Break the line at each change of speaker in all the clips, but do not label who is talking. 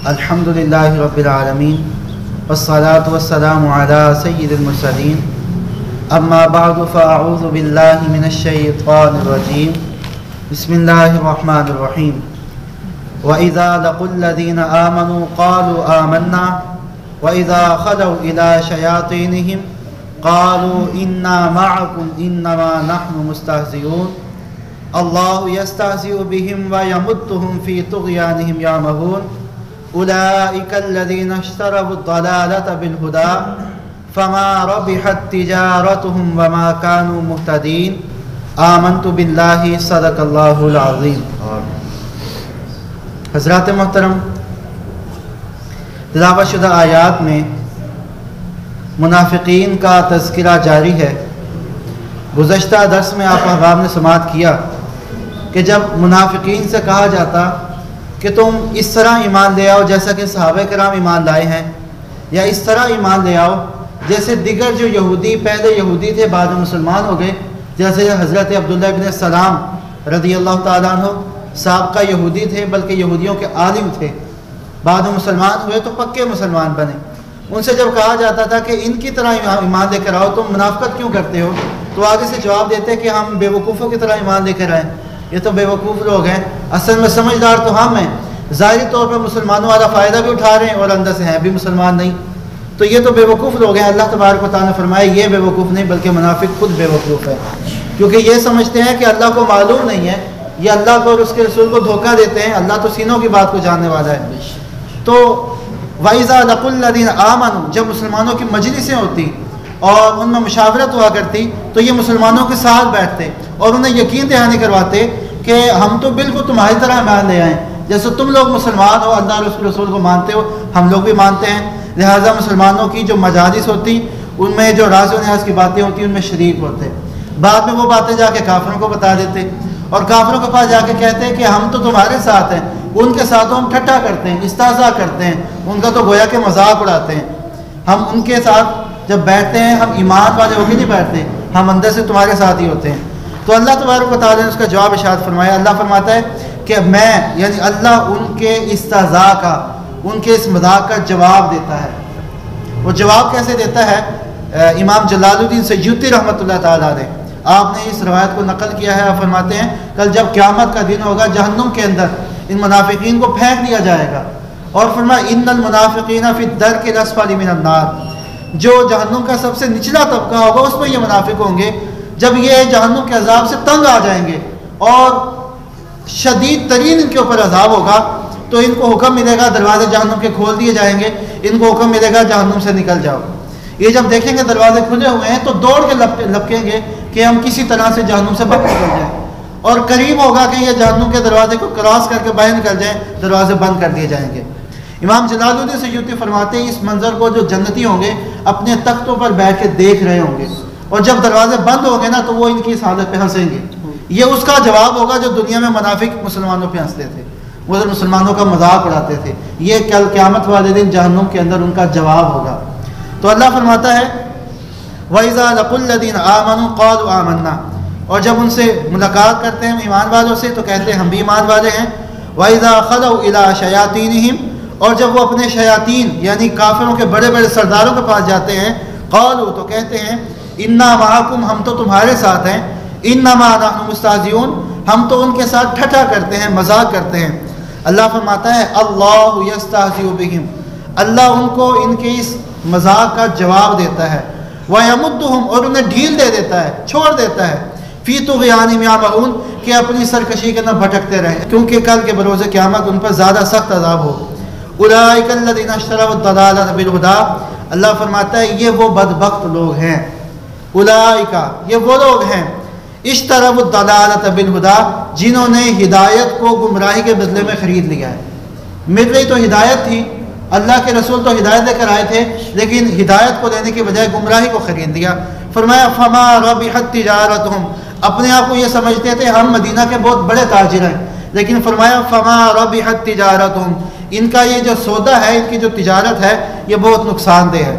الحمد للہ رب العالمین والصلاة والسلام علی سید المرسلین اما بعد فاعوذ باللہ من الشیطان الرجیم بسم اللہ الرحمن الرحیم وَإِذَا لَقُوا الَّذِينَ آمَنُوا قَالُوا آمَنَّا وَإِذَا خَلَوْا إِلَى شَيَاطِينِهِمْ قَالُوا إِنَّا مَعَكُمْ إِنَّمَا نَحْنُ مُسْتَهْزِئُونَ اللَّهُ يَسْتَهْزِئُ بِهِمْ وَيَمُدُّهُمْ فِي طُغْيَانِهِمْ يَعْمَهُونَ أُولَئِكَ الَّذِينَ اشْتَرَوُا الضَّلَالَةَ بِالْهُدَى فَمَا رَبِحَتْ تِجَارَتُهُمْ وَمَا كَانُوا مُهْتَدِينَ آمنت باللہ صدق اللہ العظیم۔ حضرات محترم، تلاوت شدہ آیات میں منافقین کا تذکرہ جاری ہے۔ گزشتہ درس میں آپ احباب نے سماعت کیا کہ جب منافقین سے کہا جاتا کہ تم اس طرح ایمان لے آؤ جیسا کہ صحابہ کرام ایمان لائے ہیں، یا اس طرح ایمان لے آؤ جیسے دیگر جو یہودی پہلے یہودی تھے بعد میں مسلمان ہو گئے، جیسے حضرت عبداللہ ابن سلام رضی اللہ تعالیٰ عنہ سابقہ یہودی تھے، بلکہ یہودیوں کے عالم تھے، بعد میں مسلمان ہوئے تو پکے مسلمان بنے۔ ان سے جب کہا جاتا تھا کہ ان کی طرح ایمان لے کر آؤ، تم منافقت کیوں کرتے ہو، تو آگے سے جواب دیتے کہ ہم بے وقوفوں کی طرح ایمان لے کر آئیں، یہ تو بے وقوف لوگ ہیں، اصل میں سمجھدار تو ہم ہیں، ظاہری طور پر مسلمانوں والا فائدہ بھی اٹھا رہے ہیں اور اندر سے ہیں بھی مسلمان نہیں، تو یہ تو بے وقوف لوگ ہیں۔ اللہ تبارک و تعالیٰ نے فرمایا یہ بے وقوف نہیں بلکہ منافق خود بے وقوف ہے، کیونکہ یہ سمجھتے ہیں کہ اللہ کو معلوم نہیں ہے، یہ اللہ کو اور اس کے رسول کو دھوکہ دیتے ہیں، اللہ تو سینوں کی بات کو جاننے والا ہے۔ تو وَإِذَا لَقُوا الَّذِينَ آمَنُوا، جب مسلمانوں کی مجلسیں ہوتی اور ان میں مشاورت ہوا کرتی تو یہ مسلمانوں کے ساتھ بیٹھتے اور انہیں یقین دہانی کرواتے کہ ہم تو بالکل تمہاری طرح ایمان لے آئیں، جیسے تم لوگ مسلمان ہو اللہ اور اس کے رسول کو مانتے ہو ہم لوگ بھی مانتے ہیں، لہٰذا مسلمانوں کی جو مجالس ہوتی ان میں جو راز و نیاز کی باتیں ہوتی ان میں شریک ہوتے، بعد میں وہ باتیں جا کے کافروں کو بتا دیتے اور کافروں کے پاس جا کے کہتے ہیں کہ ہم تو تمہارے ساتھ ہیں، ان کے ساتھ ہم ٹھٹھا کرتے ہیں، استہزاء کرتے ہیں، ان کا تو گویا کہ مذاق اڑاتے ہیں، ہم ان کے ساتھ جب بیٹھتے ہیں ہم ایمان والے ہو کے نہیں بیٹھتے، ہم اندر سے تمہارے ساتھ ہی ہوتے ہیں۔ تو اللہ تبارک و تعالیٰ نے اس کا جواب ارشاد فرمایا، اللہ فرماتا ہے کہ میں یعنی اللہ ان کے استہزاء کا، ان کے اس مذاق کا جواب دیتا ہے۔ وہ جواب کیسے دیتا ہے؟ امام جلال الدین سیوطی رحمۃ اللہ تعالیٰ علیہ آپ نے اس روایت کو نقل کیا ہے، آپ فرماتے ہیں کل جب قیامت کا دن ہوگا جہنم کے اندر ان منافقین کو پھینک دیا جائے گا، اور فرمایا ان المنافقین فی الدرک الاسفل من النار، جو جہنم کا سب سے نچلا طبقہ ہوگا اس میں یہ منافق ہوں گے، جب یہ جہنم کے عذاب سے تنگ آ جائیں گے اور شدید ترین ان کے اوپر عذاب ہوگا تو ان کو حکم ملے گا دروازے جہنم کے کھول دیے جائیں گے، ان کو حکم ملے گا جہنم سے نکل جاؤ۔ یہ جب دیکھیں گے دروازے کھلے ہوئے ہیں تو دوڑ کے لپکیں گے کہ ہم کسی طرح سے جہنم سے باہر نکل جائیں، اور قریب ہوگا کہ یہ جہنم کے دروازے کو کراس کر کے باہر نکل جائیں، دروازے بند کر دیے جائیں گے۔ امام جلال الدین سیوطی فرماتے ہیں اس منظر کو جو جنتی ہوں گے اپنے تختوں پر بیٹھ کے دیکھ رہے ہوں گے، اور جب دروازے بند ہوں گے نا تو وہ ان کی اس حالت پہ ہنسیں گے۔ یہ اس کا جواب ہوگا جو دنیا میں منافق مسلمانوں پہ ہنستے تھے، وہ مسلمانوں کا مذاق اڑاتے تھے، یہ کل قیامت والے دن جہنم کے اندر ان کا جواب ہوگا۔ تو اللہ فرماتا ہے وَإِذَا لَقُوا الَّذِينَ آمَنُوا قَالُوا آمَنَّا، اور جب ان سے ملاقات کرتے ہیں ایمان والوں سے تو کہتے ہیں ہم بھی ایمان والے ہیں۔ وَإِذَا خَلَوْا إِلَى شَيَاطِينِهِمْ، اور جب وہ اپنے شیاطین یعنی کافروں کے بڑے بڑے سرداروں کے پاس جاتے ہیں قالوا، تو کہتے ہیں اِنَّا مَعَكُمْ، ہم تو تمہارے ساتھ ہیں، إِنَّمَا نَحْنُ مُسْتَهْزِئُونَ، ہم تو ان کے ساتھ ٹھٹھا کرتے ہیں، مذاق کرتے ہیں۔ اللہ فرماتا ہے اللَّهُ يَسْتَهْزِئُ بِهِمْ، اللہ ان کو ان کے اس مذاق کا جواب دیتا ہے، وَيَمُدُّهُمْ، اور انہیں ڈھیل دے دیتا ہے، چھوڑ دیتا ہے، فِي طُغْيَانِهِمْ يَعْمَهُونَ، کہ اپنی سرکشی کے نہ بھٹکتے رہیں، کیونکہ کل کے بروز قیامت ان پر زیادہ سخت عذاب ہو۔ أُولَٰئِكَ الَّذِينَ اشْتَرَوُا الضَّلَالَةَ بِالْهُدَىٰ، اللہ فرماتا ہے یہ وہ بدبخت لوگ ہیں، أُولَٰئِكَ یہ وہ لوگ ہیں اشتروا الضلالة بالهدى، جنہوں نے ہدایت کو گمراہی کے بدلے میں خرید لیا ہے۔ مل رہی تو ہدایت تھی، اللہ کے رسول تو ہدایت لے کر آئے تھے، لیکن ہدایت کو لینے کی بجائے گمراہی کو خرید لیا۔ فرمایا فما ربحت تجارتهم، اپنے آپ کو یہ سمجھتے تھے ہم مدینہ کے بہت بڑے تاجر ہیں، لیکن فرمایا فما ربحت تجارتهم، ان کا یہ جو سودا ہے، ان کی جو تجارت ہے یہ بہت نقصان دہ ہے،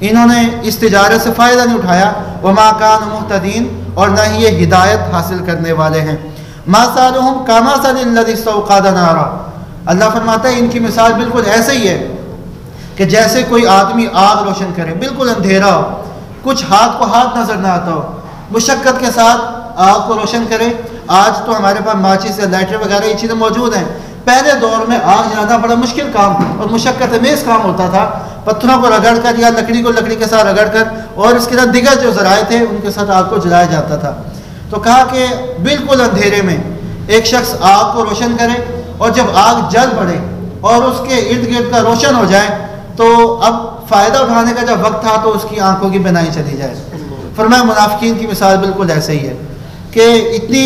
انہوں نے اس تجارت سے فائدہ نہیں اٹھایا۔ وما كانوا مهتدين، اور نہ ہی یہ ہدایت حاصل کرنے والے ہیں۔ ما سالهم كمثل الذي استوقد نارا، اللہ فرماتا ہے ان کی مثال بالکل ایسے ہی ہے کہ جیسے کوئی آدمی آگ روشن کرے، بالکل اندھیرا ہو، کچھ ہاتھ کو ہاتھ نظر نہ آتا ہو، مشقت کے ساتھ آگ کو روشن کرے۔ آج تو ہمارے پاس ماچس یا لائٹر وغیرہ یہ چیزیں موجود ہیں، پہلے دور میں آگ جلانا بڑا مشکل کام اور مشقت امیز کام ہوتا تھا، پتھروں کو رگڑ کر یا لکڑی کو لکڑی کے ساتھ رگڑ کر اور اس کے ساتھ دیگر جو ذرائع تھے ان کے ساتھ آگ کو جلایا جاتا تھا۔ تو کہا کہ بالکل اندھیرے میں ایک شخص آگ کو روشن کرے، اور جب آگ جل پڑے اور اس کے ارد گرد کا روشن ہو جائے تو اب فائدہ اٹھانے کا جب وقت تھا تو اس کی آنکھوں کی بینائی چلی جائے۔ فرمایا منافقین کی مثال بالکل ایسے ہی ہے کہ اتنی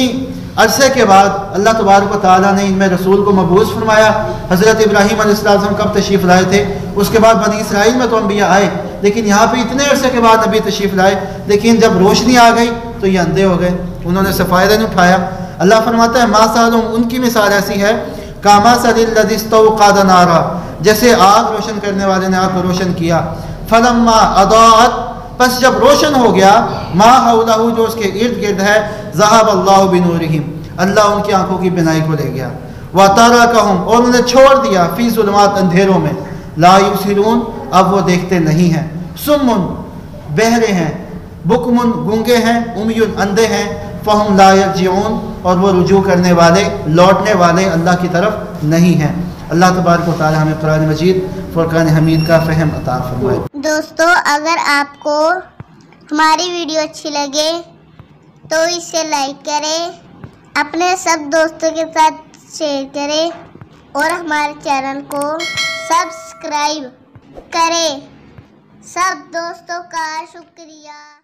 عرصے کے بعد اللہ تبارک و تعالیٰ نے ان میں رسول کو مبعوث فرمایا۔ حضرت ابراہیم علیہ السلام کب تشریف لائے تھے، اس کے بعد بنی اسرائیل میں تو انبیاء آئے، لیکن یہاں پہ اتنے عرصے کے بعد نبی تشریف لائے، لیکن جب روشنی آ گئی تو یہ اندھے ہو گئے، انہوں نے اس سے فائدہ نہیں اٹھایا۔ اللہ فرماتا ہے مثلہم، ان کی مثال ایسی ہے کمثل الذی استوقد نارا، جیسے آگ روشن کرنے والے نے آگ کو روشن کیا، فلما اضاءت، پس جب روشن ہو گیا، ما حولہ، جو اس کے ارد گرد ہے، ذہب اللہ بنورہم، اللہ ان کی آنکھوں کی بینائی کو لے گیا، وترکہم، اور انہوں نے چھوڑ دیا، فی ظلمات، اندھیروں میں، لا یبصرون، اب وہ دیکھتے نہیں ہیں، سمن، بہرے ہیں، بکمن، گونگے ہیں، امی، اندھے ہیں، فہم لا یرجعون، اور وہ رجوع کرنے والے، لوٹنے والے اللہ کی طرف نہیں ہیں۔ اللہ تبارک و تعالی ہمیں قرآن مجید فرقان حمید کا فہم عطا فرمائے۔
دوستو اگر آپ کو ہماری ویڈیو اچھی لگے تو اسے لائک کریں، اپنے سب دوستوں کے ساتھ شیئر کریں اور ہمارے چینل کو سبسکرائب کریں۔ سب دوستوں کا شکریہ۔